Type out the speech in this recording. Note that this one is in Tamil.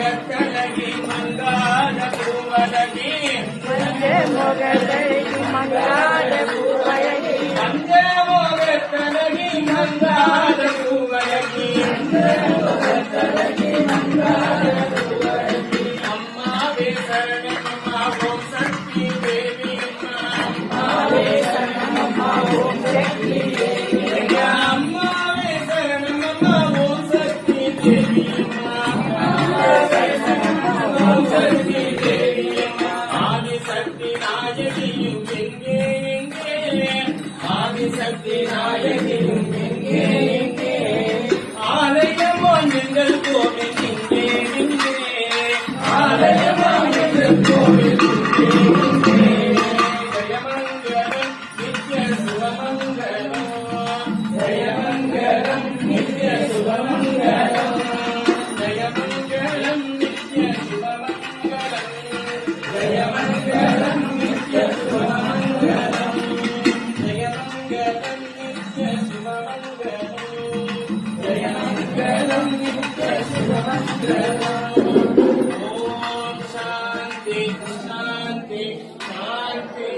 ಮೊಗತಳಗಿ ಮಂಗಾದ ಪೂವಲಗಿ ಮಂಜೆ ಮೊಗತಳಗಿ ಮಂಗಾದ ಪೂವಲಗಿ ಮಂಜೆ ಮೊಗತಳಗಿ ಮಂಗಾದ ಪೂವಲಗಿ ಅಮ್ಮಾವೇ ಶರಣಮ್ಮ ಓಂ ಶಕ್ತಿ ದೇವಿ ಅಮ್ಮಾವೇ ಶರಣಮ್ಮ ಓಂ ಶಕ್ತಿ ದೇವಿ ಅಮ್ಮಾವೇ ಶರಣಮ್ಮ ಓಂ ಶಕ್ತಿ ದೇವಿ ஆதிசக்தி நாயகியும் எங்கே எங்கே ஆதிசக்தி நாயகியும் எங்கே எங்கே ஆலயமோ எங்கள் கோவில் எங்கே எங்கே ஆலயமோ எங்கள் கோவில் எங்கே ஜெயமங்கலம் நித்ய சுபமங்கலம் ஜெயமங்கலம் நித்ய சுபமங்கலம் ஜெயமங்கலம் நித்ய சுபமங்கலம் ஜெயமங்கலம் நித்ய சுபமங்கலம் ஜெயமங்கலம் நித்ய சுபமங்கலம் ஜெயமங்கலம் நித்ய சுபமங்கலம் ஓம் சாந்தி சாந்தி சாந்தி